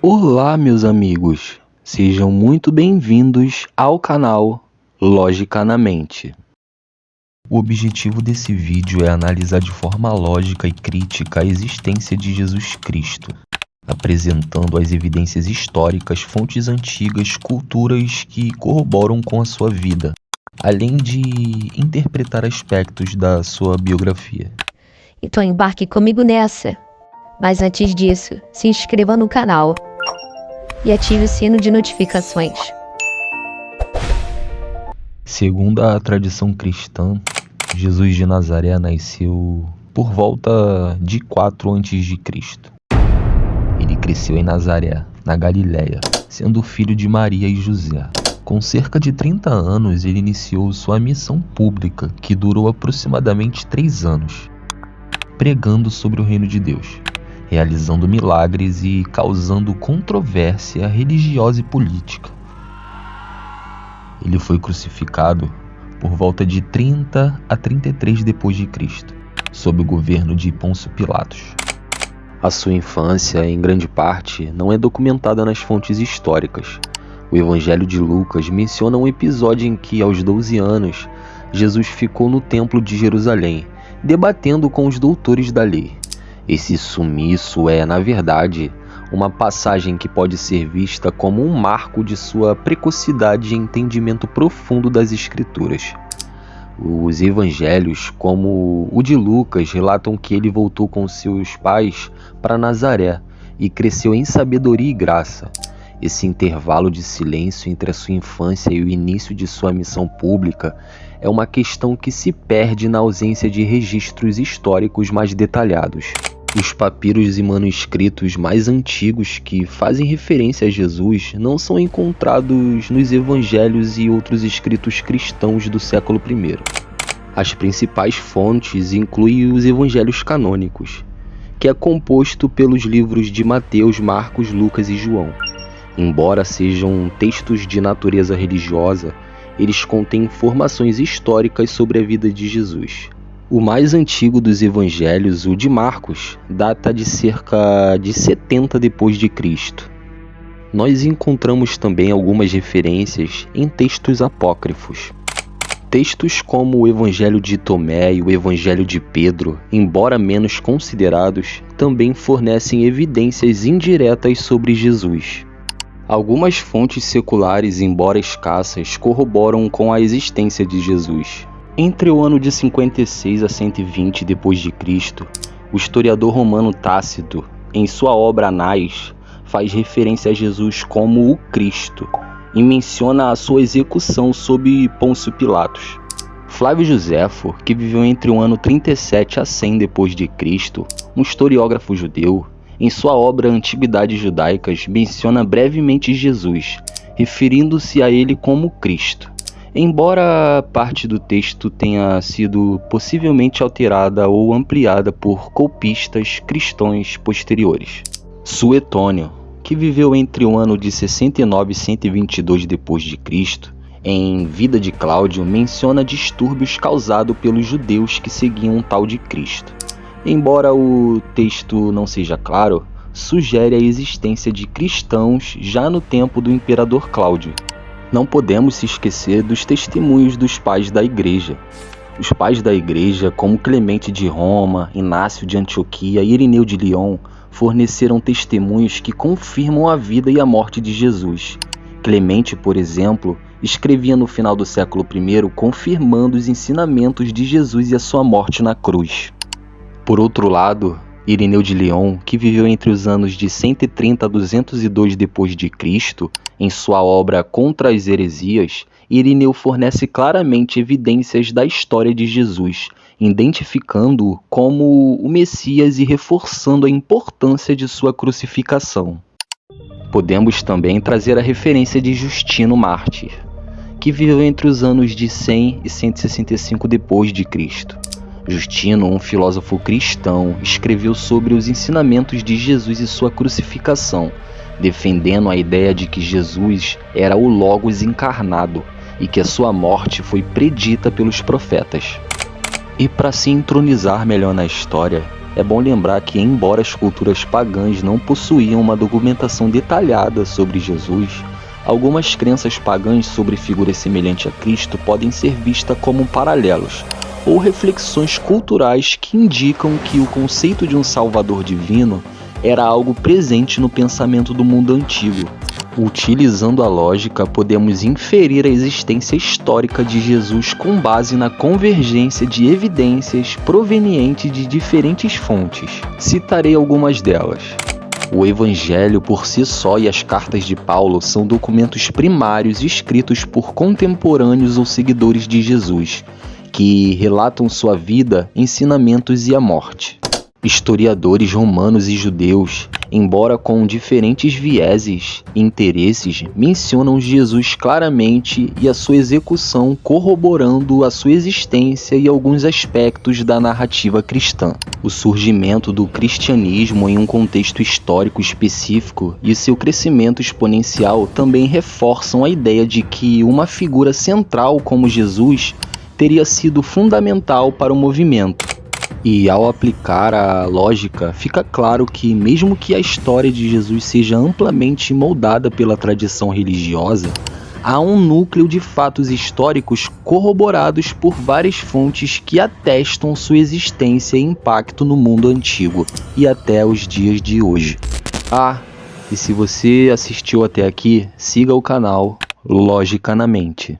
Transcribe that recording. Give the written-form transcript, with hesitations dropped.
Olá, meus amigos, sejam muito bem-vindos ao canal Lógica na Mente. O objetivo desse vídeo é analisar de forma lógica e crítica a existência de Jesus Cristo, apresentando as evidências históricas, fontes antigas, culturas que corroboram com a sua vida, além de interpretar aspectos da sua biografia. Então embarque comigo nessa. Mas antes disso, se inscreva no canal e ative o sino de notificações. Segundo a tradição cristã, Jesus de Nazaré nasceu por volta de 4 a.C. Ele cresceu em Nazaré, na Galiléia, sendo filho de Maria e José. Com cerca de 30 anos, ele iniciou sua missão pública, que durou aproximadamente 3 anos, pregando sobre o reino de Deus, realizando milagres e causando controvérsia religiosa e política. Ele foi crucificado por volta de 30 a 33 d.C., sob o governo de Pôncio Pilatos. A sua infância, em grande parte, não é documentada nas fontes históricas. O Evangelho de Lucas menciona um episódio em que, aos 12 anos, Jesus ficou no Templo de Jerusalém, debatendo com os doutores da lei. Esse sumiço é, na verdade, uma passagem que pode ser vista como um marco de sua precocidade e entendimento profundo das Escrituras. Os evangelhos, como o de Lucas, relatam que ele voltou com seus pais para Nazaré e cresceu em sabedoria e graça. Esse intervalo de silêncio entre a sua infância e o início de sua missão pública é uma questão que se perde na ausência de registros históricos mais detalhados. Os papiros e manuscritos mais antigos que fazem referência a Jesus não são encontrados nos evangelhos e outros escritos cristãos do século I. As principais fontes incluem os evangelhos canônicos, que é composto pelos livros de Mateus, Marcos, Lucas e João. Embora sejam textos de natureza religiosa, eles contêm informações históricas sobre a vida de Jesus. O mais antigo dos evangelhos, o de Marcos, data de cerca de 70 d.C. Nós encontramos também algumas referências em textos apócrifos. Textos como o Evangelho de Tomé e o Evangelho de Pedro, embora menos considerados, também fornecem evidências indiretas sobre Jesus. Algumas fontes seculares, embora escassas, corroboram com a existência de Jesus. Entre o ano de 56 a 120 d.C., o historiador romano Tácito, em sua obra Anais, faz referência a Jesus como o Cristo e menciona a sua execução sob Pôncio Pilatos. Flávio Joséfo, que viveu entre o ano 37 a 100 d.C., um historiógrafo judeu, em sua obra Antiguidades Judaicas, menciona brevemente Jesus, referindo-se a ele como Cristo. Embora parte do texto tenha sido possivelmente alterada ou ampliada por copistas cristãos posteriores. Suetônio, que viveu entre o ano de 69 e 122 d.C., em Vida de Cláudio, menciona distúrbios causados pelos judeus que seguiam um tal de Cristo. Embora o texto não seja claro, sugere a existência de cristãos já no tempo do imperador Cláudio. Não podemos se esquecer dos testemunhos dos pais da Igreja. Os pais da Igreja, como Clemente de Roma, Inácio de Antioquia e Irineu de Lyon, forneceram testemunhos que confirmam a vida e a morte de Jesus. Clemente, por exemplo, escrevia no final do século I, confirmando os ensinamentos de Jesus e a sua morte na cruz. Por outro lado, Irineu de Lyon, que viveu entre os anos de 130 a 202 d.C., em sua obra Contra as Heresias, Irineu fornece claramente evidências da história de Jesus, identificando-o como o Messias e reforçando a importância de sua crucificação. Podemos também trazer a referência de Justino Mártir, que viveu entre os anos de 100 e 165 d.C. Justino, um filósofo cristão, escreveu sobre os ensinamentos de Jesus e sua crucificação, defendendo a ideia de que Jesus era o Logos encarnado e que a sua morte foi predita pelos profetas. E para se entronizar melhor na história, É bom lembrar que, embora as culturas pagãs não possuíam uma documentação detalhada sobre Jesus, algumas crenças pagãs sobre figuras semelhantes a Cristo podem ser vistas como paralelos ou reflexões culturais que indicam que o conceito de um Salvador divino era algo presente no pensamento do mundo antigo. Utilizando a lógica, podemos inferir a existência histórica de Jesus com base na convergência de evidências provenientes de diferentes fontes. Citarei algumas delas. O Evangelho por si só e as cartas de Paulo são documentos primários escritos por contemporâneos ou seguidores de Jesus, que relatam sua vida, ensinamentos e a morte. Historiadores romanos e judeus, embora com diferentes vieses e interesses, mencionam Jesus claramente e a sua execução corroborando a sua existência e alguns aspectos da narrativa cristã. O surgimento do cristianismo em um contexto histórico específico e seu crescimento exponencial também reforçam a ideia de que uma figura central como Jesus teria sido fundamental para o movimento. E ao aplicar a lógica, fica claro que, mesmo que a história de Jesus seja amplamente moldada pela tradição religiosa, há um núcleo de fatos históricos corroborados por várias fontes que atestam sua existência e impacto no mundo antigo e até os dias de hoje. E se você assistiu até aqui, siga o canal Logicamente.